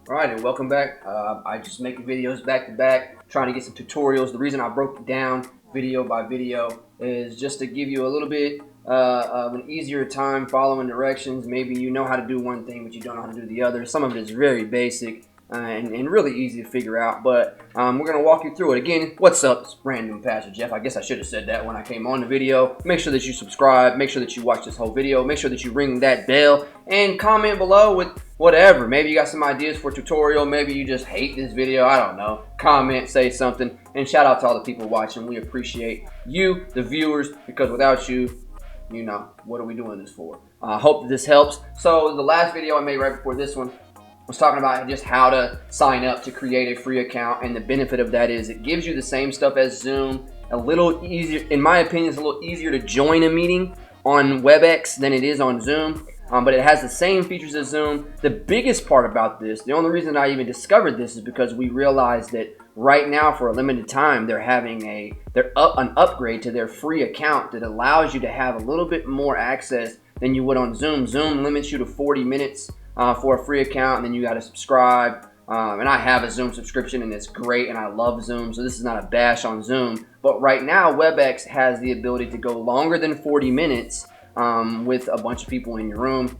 Alright, and welcome back. I just make videos back to back, trying to get some tutorials. The reason I broke it down video by video is just to give you a little bit of an easier time following directions. Maybe you know how to do one thing, but you don't know how to do the other. Some of it is very basic and really easy to figure out, but we're going to walk you through it. Again, what's up? It's random Pastor Jeff. I guess I should have said that when I came on the video. Make sure that you subscribe. Make sure that you watch this whole video. Make sure that you ring that bell and comment below with whatever. Maybe you got some ideas for a tutorial. Maybe you just hate this video. I don't know. Comment, say something, and shout out to all the people watching. We appreciate you, the viewers, because without you, you know, what are we doing this for? I hope that this helps. So the last video I made right before this one was talking about just how to sign up to create a free account, and the benefit of that is it gives you the same stuff as Zoom, a little easier, in my opinion. It's a little easier to join a meeting on Webex than it is on Zoom. But it has the same features as Zoom. The biggest part about this, the only reason I even discovered this, is because we realized that right now, for a limited time, they're having an upgrade to their free account that allows you to have a little bit more access than you would on Zoom. Zoom limits you to 40 minutes for a free account, and then you got to subscribe. And I have a Zoom subscription, and it's great, and I love Zoom, so this is not a bash on Zoom. But right now, WebEx has the ability to go longer than 40 minutes with a bunch of people in your room.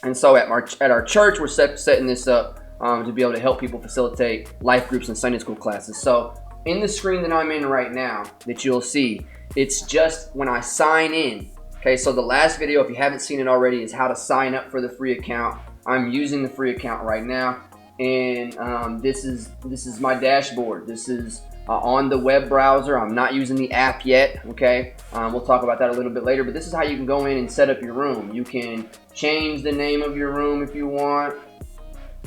And so at our church, we're setting this up to be able to help people facilitate life groups and Sunday school classes. So in the screen that I'm in right now that you'll see, it's just when I sign in. Okay, so the last video, if you haven't seen it already, is how to sign up for the free account. I'm using the free account right now, and this is my dashboard. This is on the web browser. I'm not using the app yet, okay? We'll talk about that a little bit later, but this is how you can go in and set up your room. You can change the name of your room if you want.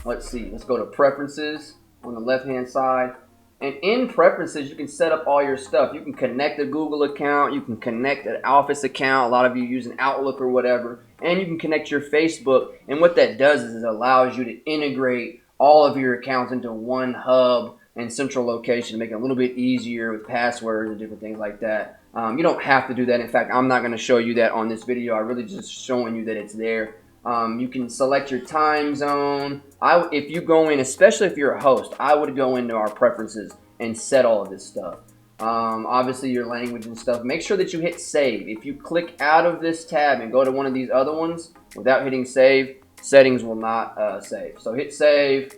Let's see, let's go to preferences on the left-hand side. And in preferences, you can set up all your stuff. You can connect a Google account. You can connect an Office account. A lot of you use an Outlook or whatever. And you can connect your Facebook. And what that does is it allows you to integrate all of your accounts into one hub and central location to make it a little bit easier with passwords and different things like that. You don't have to do that. In fact, I'm not going to show you that on this video. I really just showing you that it's there. You can select your time zone. If you go in, especially if you're a host, I would go into our preferences and set all of this stuff. Obviously your language and stuff. Make sure that you hit save. If you click out of this tab and go to one of these other ones without hitting save, settings will not save. So hit save.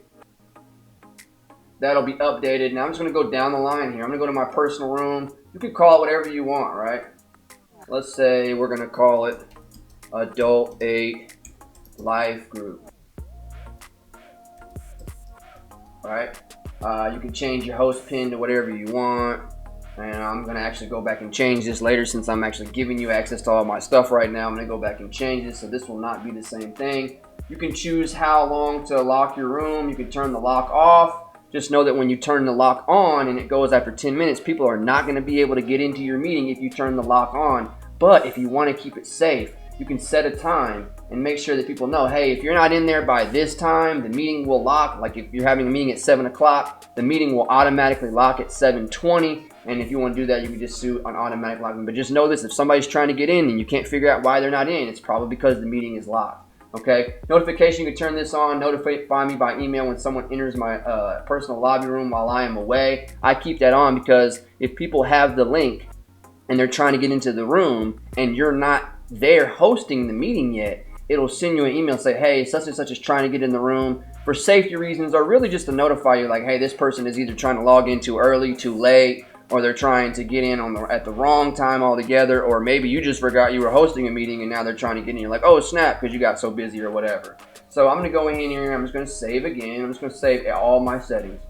That'll be updated. Now I'm just going to go down the line here. I'm going to go to my personal room. You can call it whatever you want, right? Let's say we're going to call it Adult 8 Life Group. Alright, you can change your host pin to whatever you want, and I'm going to actually go back and change this later since I'm actually giving you access to all my stuff right now. I'm going to go back and change this, so this will not be the same thing. You can choose how long to lock your room. You can turn the lock off. Just know that when you turn the lock on and it goes after 10 minutes, people are not going to be able to get into your meeting if you turn the lock on. But if you want to keep it safe, you can set a time and make sure that people know, hey, if you're not in there by this time, the meeting will lock. Like if you're having a meeting at 7 o'clock, the meeting will automatically lock at 7:20. And if you want to do that, you can just do an automatic locking. But just know this, if somebody's trying to get in and you can't figure out why they're not in, it's probably because the meeting is locked. Okay, notification, you can turn this on. Notify me by email when someone enters my personal lobby room while I am away. I keep that on because if people have the link and they're trying to get into the room and you're not there hosting the meeting yet, it'll send you an email and say, hey, such and such is trying to get in the room for safety reasons, or really just to notify you like, hey, this person is either trying to log in too early, too late, or they're trying to get in at the wrong time altogether, or maybe you just forgot you were hosting a meeting and now they're trying to get in. You're like, oh snap, because you got so busy or whatever. So I'm going to go in here, I'm just going to save again. I'm just going to save all my settings.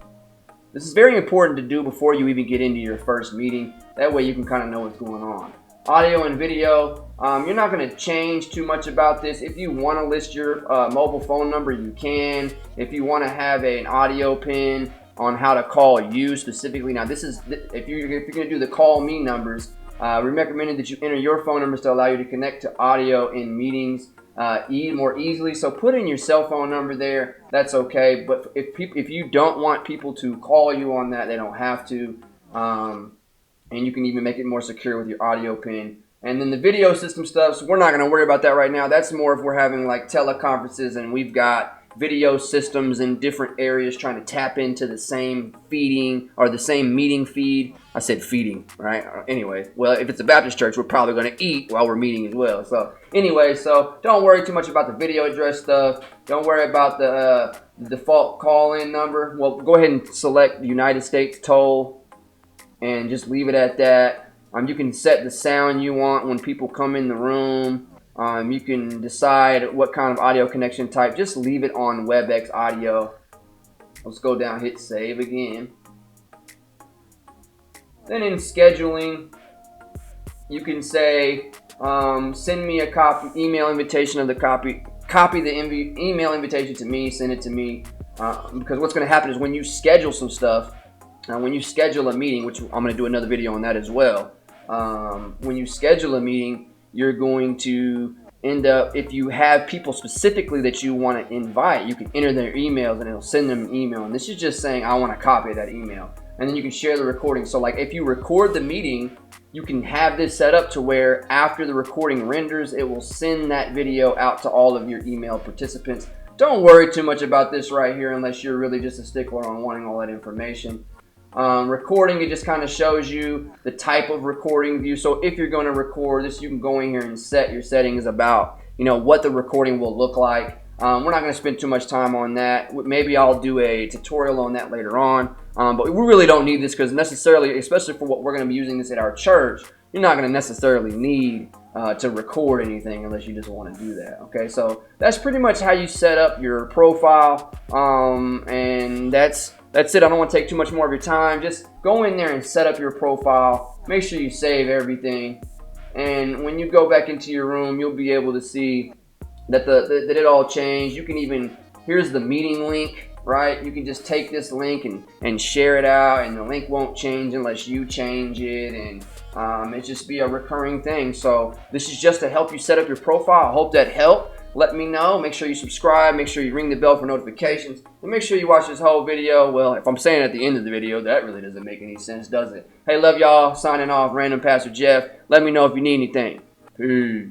This is very important to do before you even get into your first meeting. That way you can kind of know what's going on. Audio and video, you're not going to change too much about this. If you want to list your mobile phone number, you can. If you want to have an audio pin on how to call you specifically. Now this is, if you're going to do the call me numbers, we recommended that you enter your phone numbers to allow you to connect to audio in meetings more easily. So put in your cell phone number there. That's okay. But if you don't want people to call you on that, they don't have to. And you can even make it more secure with your audio pin. And then the video system stuff, so we're not going to worry about that right now. That's more if we're having like teleconferences and we've got video systems in different areas trying to tap into the same feeding or the same meeting feed. I said feeding, right? Anyway, well, if it's a Baptist church, we're probably going to eat while we're meeting as well. So anyway, so don't worry too much about the video address stuff. Don't worry about the default call-in number. Well, go ahead and select United States toll and just leave it at that. You can set the sound you want when people come in the room. You can decide what kind of audio connection type. Just leave it on Webex audio. Let's go down, hit save again. Then in scheduling, you can say, send me a email invitation of the copy the email invitation to me, send it to me. Because what's going to happen is when you schedule some stuff, when you schedule a meeting, which I'm going to do another video on that as well. When you schedule a meeting, you're going to end up, if you have people specifically that you want to invite, you can enter their emails and it'll send them an email. And this is just saying, I want a copy of that email. And then you can share the recording. So like if you record the meeting, you can have this set up to where after the recording renders, it will send that video out to all of your email participants. Don't worry too much about this right here unless you're really just a stickler on wanting all that information. Recording, it just kind of shows you the type of recording view. So if you're going to record this, you can go in here and set your settings about, what the recording will look like. We're not going to spend too much time on that. Maybe I'll do a tutorial on that later on. But we really don't need this because necessarily, especially for what we're going to be using this at our church, you're not going to necessarily need to record anything unless you just want to do that. Okay, so that's pretty much how you set up your profile. And that's it. I don't want to take too much more of your time. Just go in there and set up your profile. Make sure you save everything. And when you go back into your room, you'll be able to see that that it all changed. You can even, here's the meeting link, right? You can just take this link and share it out, and the link won't change unless you change it. And it just be a recurring thing. So this is just to help you set up your profile. I hope that helped. Let me know. Make sure you subscribe. Make sure you ring the bell for notifications. And make sure you watch this whole video. Well, if I'm saying at the end of the video, that really doesn't make any sense, does it? Hey, love y'all. Signing off. Random Pastor Jeff. Let me know if you need anything. Peace.